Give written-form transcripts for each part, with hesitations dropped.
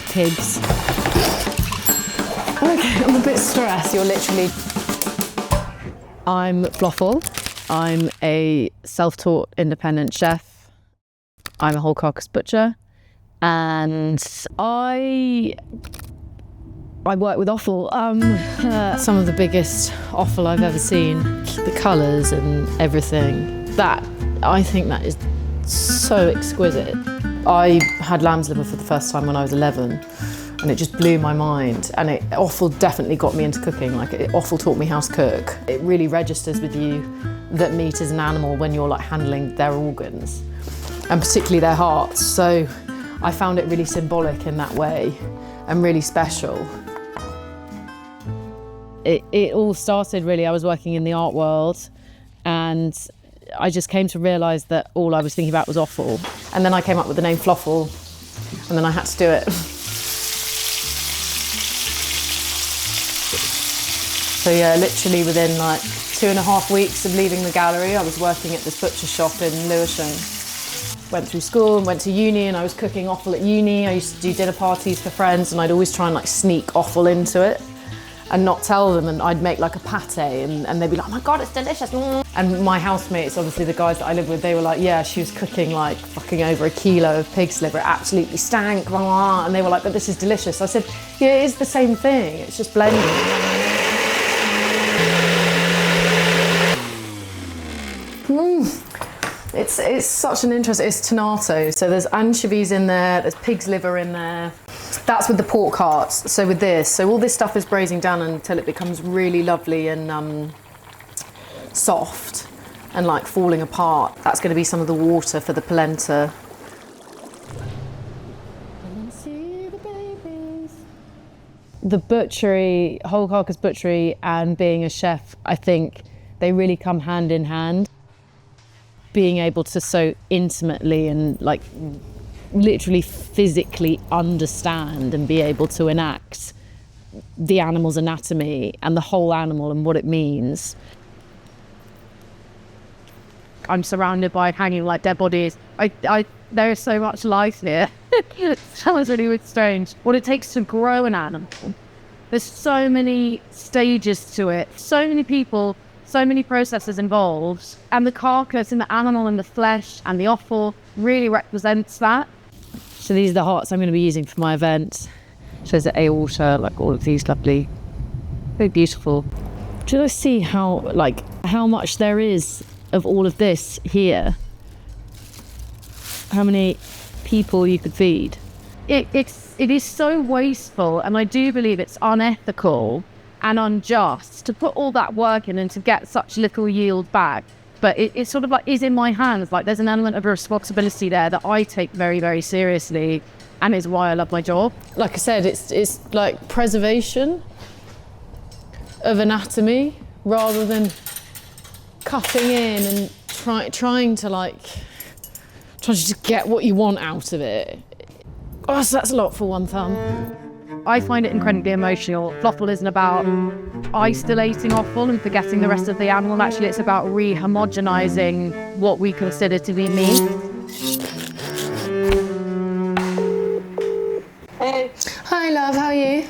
pigs. Okay, I'm a bit stressed. You're literally... I'm FLOFFAL. I'm a self-taught independent chef. I'm a whole carcass butcher. And I work with offal. Some of the biggest offal I've ever seen. The colours and everything. That, I think that is so exquisite. I had lamb's liver for the first time when I was 11 and it just blew my mind. And offal definitely got me into cooking. Offal taught me how to cook. It really registers with you that meat is an animal when you're like handling their organs and particularly their hearts. So I found it really symbolic in that way and really special. It all started really, I was working in the art world and I just came to realise that all I was thinking about was offal. And then I came up with the name FLOFFAL and then I had to do it. So yeah, literally within like 2.5 weeks of leaving the gallery, I was working at this butcher shop in Lewisham. Went through school and went to uni and I was cooking offal at uni. I used to do dinner parties for friends and I'd always try and like sneak offal into it and not tell them, and I'd make like a pate and they'd be like, oh my God, it's delicious. And my housemates, obviously the guys that I lived with, they were like, yeah, she was cooking like fucking over 1 kilo of pig's liver. It absolutely stank, blah, blah. And they were like, but this is delicious. I said, yeah, it is the same thing. It's just blended. It's such an interest. It's tonato. So there's anchovies in there, there's pig's liver in there. That's with the pork hearts. So with this, so all this stuff is braising down until it becomes really lovely and soft and like falling apart. That's going to be some of the water for the polenta. The butchery, whole carcass butchery and being a chef, I think they really come hand in hand. Being able to so intimately and like literally physically understand and be able to enact the animal's anatomy and the whole animal and what it means. I'm surrounded by hanging like dead bodies. There is so much life here. It sounds really strange. What it takes to grow an animal. There's so many stages to it. So many people, so many processes involved. And the carcass and the animal and the flesh and the offal really represents that. So these are the hearts I'm going to be using for my event. So there's a water, like all of these lovely, very beautiful. Do you guys see how much there is of all of this here? How many people you could feed? It is so wasteful, and I do believe it's unethical and unjust to put all that work in and to get such little yield back. But it sort of like is in my hands. Like there's an element of responsibility there that I take very, very seriously, and is why I love my job. Like I said, it's like preservation of anatomy rather than cutting in and trying to just get what you want out of it. Oh, so that's a lot for one thumb. I find it incredibly emotional. FLOFFAL isn't about isolating offal and forgetting the rest of the animal. Actually, it's about re-homogenizing what we consider to be meat. Hey. Hi, love. How are you?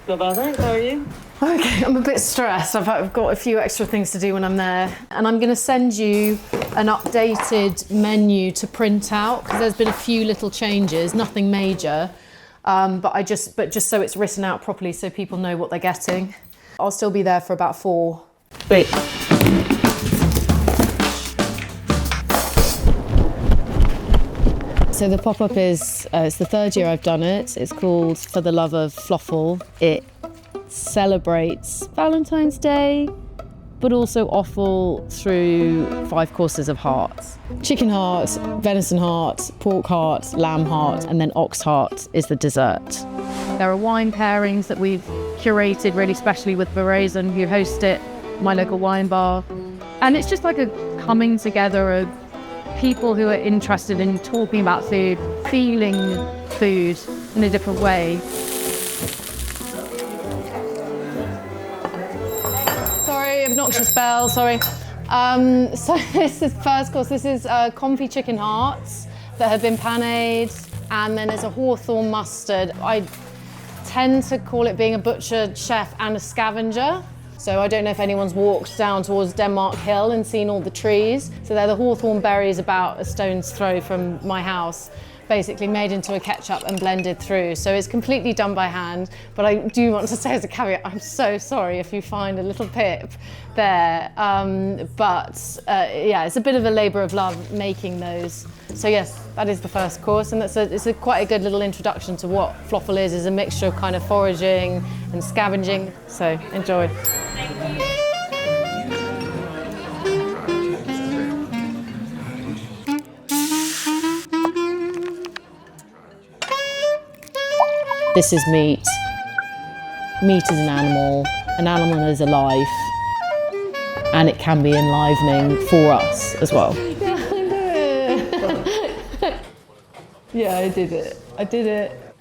Not bad, thanks. How are you? Okay, I'm a bit stressed. I've got a few extra things to do when I'm there. And I'm going to send you an updated menu to print out because there's been a few little changes, nothing major. But just so it's written out properly so people know what they're getting. I'll still be there for about 4. Wait. So the pop-up is, it's the 3rd year I've done it. It's called For the Love of FLOFFAL. It celebrates Valentine's Day, but also offal through 5 courses of hearts. Chicken heart, venison heart, pork heart, lamb heart, and then ox heart is the dessert. There are wine pairings that we've curated really specially with Veraison, who host it, my local wine bar. And it's just like a coming together of people who are interested in talking about food, feeling food in a different way. Obnoxious bell, sorry. So this is first course. This is confit chicken hearts that have been panéed And then there's a hawthorn mustard. I tend to call it being a butcher, chef and a scavenger. So I don't know if anyone's walked down towards Denmark Hill and seen all the trees. So they're the hawthorn berries about a stone's throw from my house, basically made into a ketchup and blended through. So it's completely done by hand, but I do want to say as a caveat, I'm so sorry if you find a little pip there. Yeah, it's a bit of a labour of love making those. So yes, that is the first course, and it's quite a good little introduction to what FLOFFAL is a mixture of kind of foraging and scavenging. So enjoy. This is meat. Meat is an animal is alive, and it can be enlivening for us as well. Yeah, I did it. I did it.